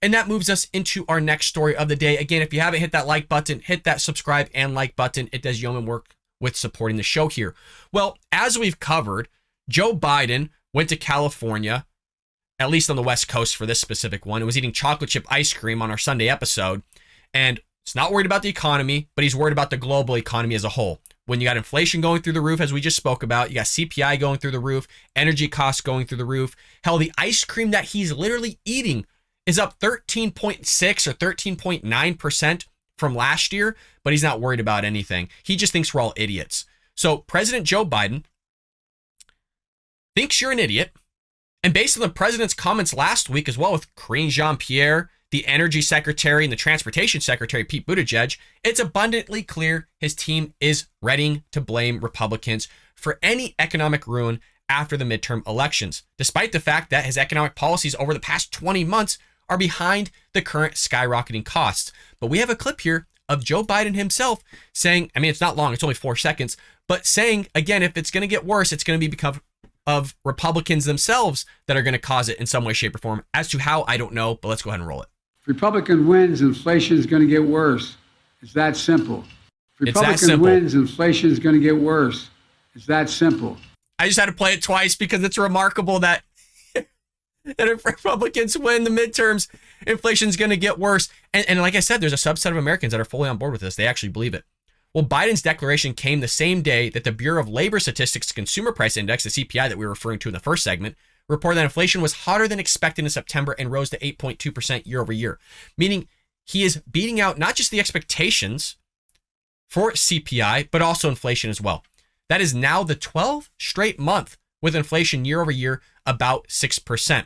And that moves us into our next story of the day. Again, if you haven't hit that like button, hit that subscribe and like button. It does yeoman work with supporting the show here. Well, as we've covered, Joe Biden went to California, at least on the West Coast for this specific one, and was eating chocolate chip ice cream on our Sunday episode. And it's not worried about the economy, but he's worried about the global economy as a whole. When you got inflation going through the roof, as we just spoke about, you got CPI going through the roof, energy costs going through the roof. Hell, the ice cream that he's literally eating is up 13.6 or 13.9% from last year, but he's not worried about anything. He just thinks we're all idiots. So President Joe Biden thinks you're an idiot. And based on the president's comments last week, as well with Karine Jean-Pierre, the energy secretary, and the transportation secretary, Pete Buttigieg, it's abundantly clear his team is ready to blame Republicans for any economic ruin after the midterm elections, despite the fact that his economic policies over the past 20 months are behind the current skyrocketing costs. But we have a clip here of Joe Biden himself saying, I mean, it's not long, it's only 4 seconds, but saying, again, if it's going to get worse, it's going to be because of Republicans themselves that are going to cause it in some way, shape, or form. As to how, I don't know, but let's go ahead and roll it. If Republican wins, inflation is going to get worse. It's that simple. If Republican wins, inflation is going to get worse. It's that simple. I just had to play it twice because it's remarkable that that if Republicans win the midterms, inflation is going to get worse. And like I said, there's a subset of Americans that are fully on board with this. They actually believe it. Well, Biden's declaration came the same day that the Bureau of Labor Statistics Consumer Price Index, the CPI that we were referring to in the first segment, reported that inflation was hotter than expected in September and rose to 8.2% year over year, meaning he is beating out not just the expectations for CPI, but also inflation as well. That is now the 12th straight month with inflation year over year about 6%,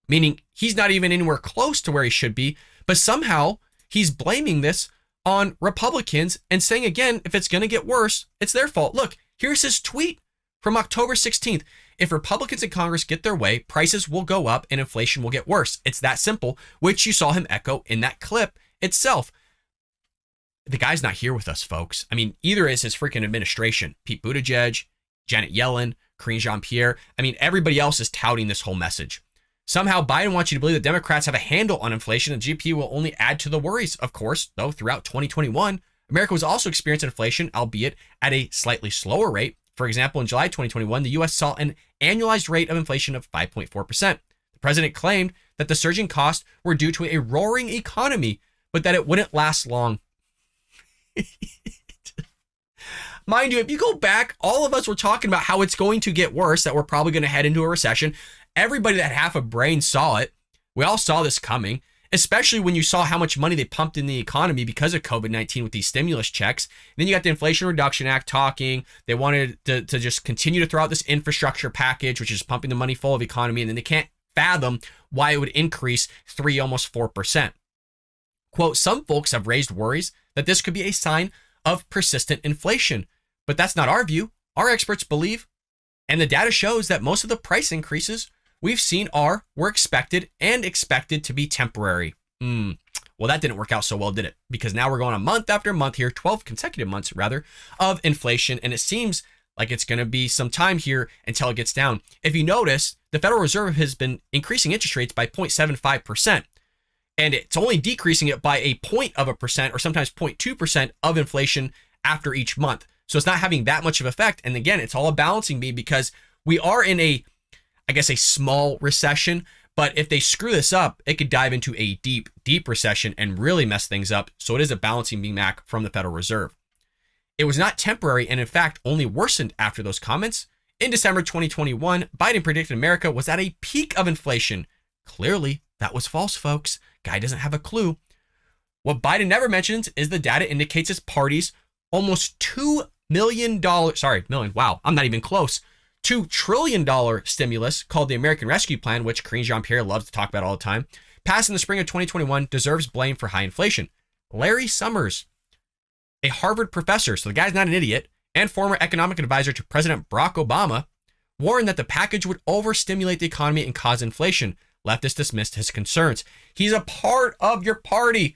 meaning he's not even anywhere close to where he should be, but somehow he's blaming this on Republicans and saying, again, if it's going to get worse, it's their fault. Look, here's his tweet from October 16th. If Republicans in Congress get their way, prices will go up and inflation will get worse. It's that simple, which you saw him echo in that clip itself. The guy's not here with us, folks. I mean, either is his freaking administration. Pete Buttigieg, Janet Yellen, Karine Jean-Pierre. I mean, everybody else is touting this whole message. Somehow Biden wants you to believe that Democrats have a handle on inflation and GDP will only add to the worries. Of course, though, throughout 2021, America was also experiencing inflation, albeit at a slightly slower rate. For example, in July 2021, the U.S. saw an annualized rate of inflation of 5.4%. The president claimed that the surging costs were due to a roaring economy, but that it wouldn't last long. Mind you, if you go back, all of us were talking about how it's going to get worse, that we're probably going to head into a recession. Everybody that had half a brain saw it. We all saw this coming, especially when you saw how much money they pumped in the economy because of COVID-19 with these stimulus checks. And then you got the Inflation Reduction Act talking. They wanted to just continue to throw out this infrastructure package, which is pumping the money full of economy. And then they can't fathom why it would increase 3, almost 4%. Quote, some folks have raised worries that this could be a sign of persistent inflation, but that's not our view. Our experts believe, and the data shows that most of the price increases we've seen were expected to be temporary. Well, that didn't work out so well, did it? Because now we're going on month after month here, 12 consecutive months rather, of inflation. And it seems like it's going to be some time here until it gets down. If you notice, the Federal Reserve has been increasing interest rates by 0.75%. And it's only decreasing it by 0.1% or sometimes 0.2% of inflation after each month. So it's not having that much of effect. And again, it's all a balancing beam because we are in a small recession. But if they screw this up, it could dive into a deep, deep recession and really mess things up. So it is a balancing beam act from the Federal Reserve. It was not temporary and in fact only worsened after those comments. In December 2021, Biden predicted America was at a peak of inflation. Clearly, that was false, folks. Guy doesn't have a clue. What Biden never mentions is the data indicates his party's almost $2 million, wow, I'm not even close, $2 trillion stimulus called the American Rescue Plan, which Karine Jean-Pierre loves to talk about all the time, passed in the spring of 2021, deserves blame for high inflation. Larry Summers, a Harvard professor, so the guy's not an idiot, and former economic advisor to President Barack Obama, warned that the package would overstimulate the economy and cause inflation. Leftists dismissed his concerns. He's a part of your party.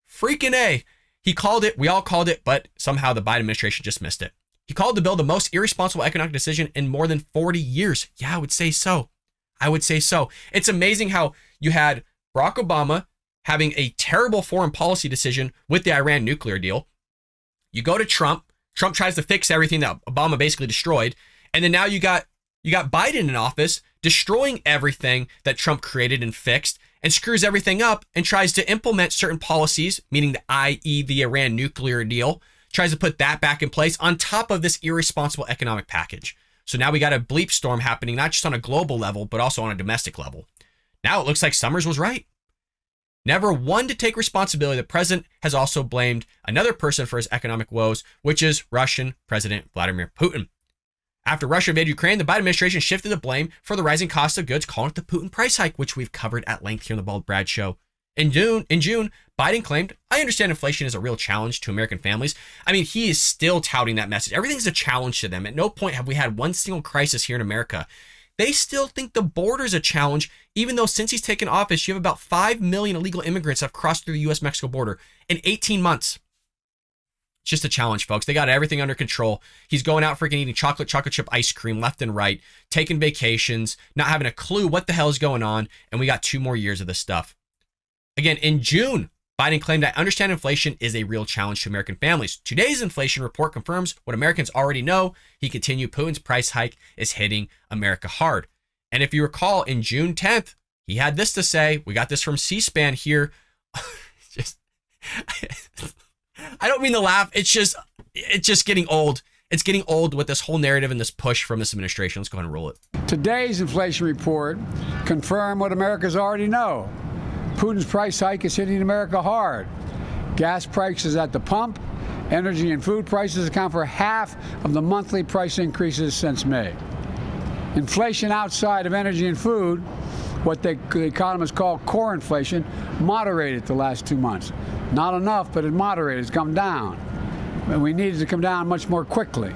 Freaking A. He called it, we all called it, but somehow the Biden administration just missed it. He called the bill the most irresponsible economic decision in more than 40 years. Yeah, I would say so. It's amazing how you had Barack Obama having a terrible foreign policy decision with the Iran nuclear deal. You go to Trump. Trump tries to fix everything that Obama basically destroyed. And then now you got Biden in office destroying everything that Trump created and fixed and screws everything up and tries to implement certain policies, meaning i.e. the Iran nuclear deal, tries to put that back in place on top of this irresponsible economic package. So now we got a bleep storm happening, not just on a global level, but also on a domestic level. Now it looks like Summers was right. Never one to take responsibility. The president has also blamed another person for his economic woes, which is Russian President Vladimir Putin. After Russia invaded Ukraine, the Biden administration shifted the blame for the rising cost of goods, calling it the Putin price hike, which we've covered at length here on the Bald Brad Show. In June, Biden claimed, "I understand inflation is a real challenge to American families." I mean, he is still touting that message. Everything's a challenge to them. At no point have we had one single crisis here in America. They still think the border's a challenge, even though since he's taken office, you have about 5 million illegal immigrants that have crossed through the U.S.-Mexico border in 18 months. It's just a challenge, folks. They got everything under control. He's going out freaking eating chocolate chip ice cream left and right, taking vacations, not having a clue what the hell is going on, and we got 2 more years of this stuff. Again, in June, Biden claimed, "I understand inflation is a real challenge to American families. Today's inflation report confirms what Americans already know." He continued, "Putin's price hike is hitting America hard." And if you recall, in June 10th, he had this to say. We got this from C-SPAN here. I don't mean to laugh. It's just getting old. It's getting old with this whole narrative and this push from this administration. Let's go ahead and roll it. Today's inflation report confirmed what Americans already know. Putin's price hike is hitting America hard. Gas prices at the pump, energy and food prices account for half of the monthly price increases since May. Inflation outside of energy and food, what the economists call core inflation, moderated the last 2 months. Not enough, but it moderated. It's come down. And we need it to come down much more quickly.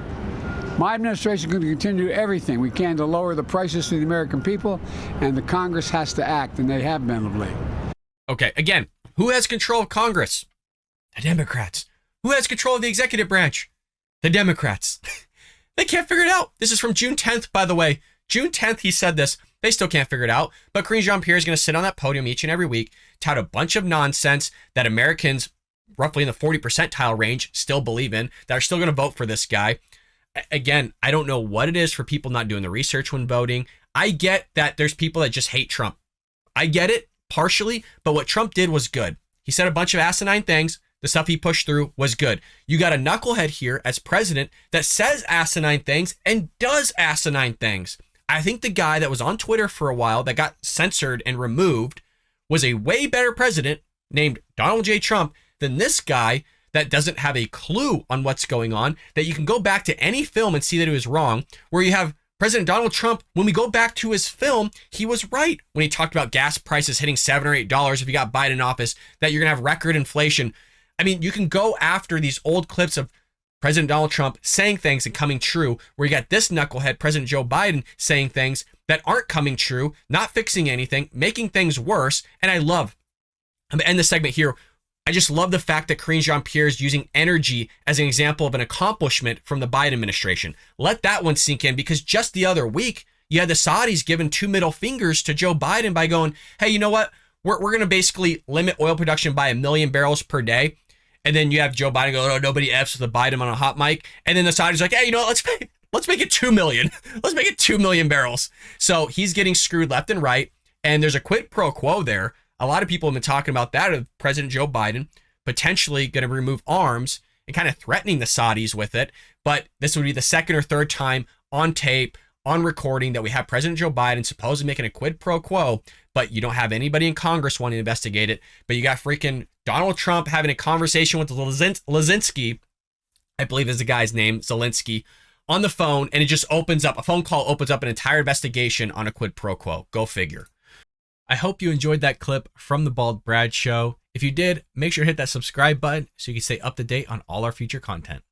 My administration is going to continue everything we can to lower the prices to the American people, and the Congress has to act, and they have been of late. Okay, again, who has control of Congress? The Democrats. Who has control of the executive branch? The Democrats. They can't figure it out. This is from June 10th, by the way. June 10th, he said this. They still can't figure it out. But Karine Jean-Pierre is going to sit on that podium each and every week, tout a bunch of nonsense that Americans, roughly in the 40 percentile range, still believe in, that are still going to vote for this guy. Again, I don't know what it is for people not doing the research when voting. I get that there's people that just hate Trump. I get it. Partially, but what Trump did was good. He said a bunch of asinine things. The stuff he pushed through was good. You got a knucklehead here as president that says asinine things and does asinine things. I think the guy that was on Twitter for a while that got censored and removed was a way better president named Donald J. Trump than this guy that doesn't have a clue on what's going on, that you can go back to any film and see that it was wrong, where you have President Donald Trump, when we go back to his film, he was right when he talked about gas prices hitting $7 or $8 if you got Biden in office, that you're going to have record inflation. I mean, you can go after these old clips of President Donald Trump saying things and coming true, where you got this knucklehead, President Joe Biden, saying things that aren't coming true, not fixing anything, making things worse. And I'm going to end the segment here. I just love the fact that Karine Jean-Pierre is using energy as an example of an accomplishment from the Biden administration. Let that one sink in, because just the other week, you had the Saudis giving 2 middle fingers to Joe Biden by going, "Hey, you know what? We're going to basically limit oil production by 1 million barrels per day." And then you have Joe Biden go, "Oh, nobody F's with the Biden on a hot mic." And then the Saudis are like, "Hey, you know what? Let's make it 2 million. Let's make it 2 million barrels." So he's getting screwed left and right. And there's a quid pro quo there. A lot of people have been talking about that, of President Joe Biden potentially going to remove arms and kind of threatening the Saudis with it. But this would be the second or third time on tape, on recording, that we have President Joe Biden supposedly making a quid pro quo, but you don't have anybody in Congress wanting to investigate it. But you got freaking Donald Trump having a conversation with Zelensky, I believe is the guy's name, Zelensky, on the phone, and it just opens up, a phone call opens up an entire investigation on a quid pro quo. Go figure. I hope you enjoyed that clip from the Bald Brad Show. If you did, make sure to hit that subscribe button so you can stay up to date on all our future content.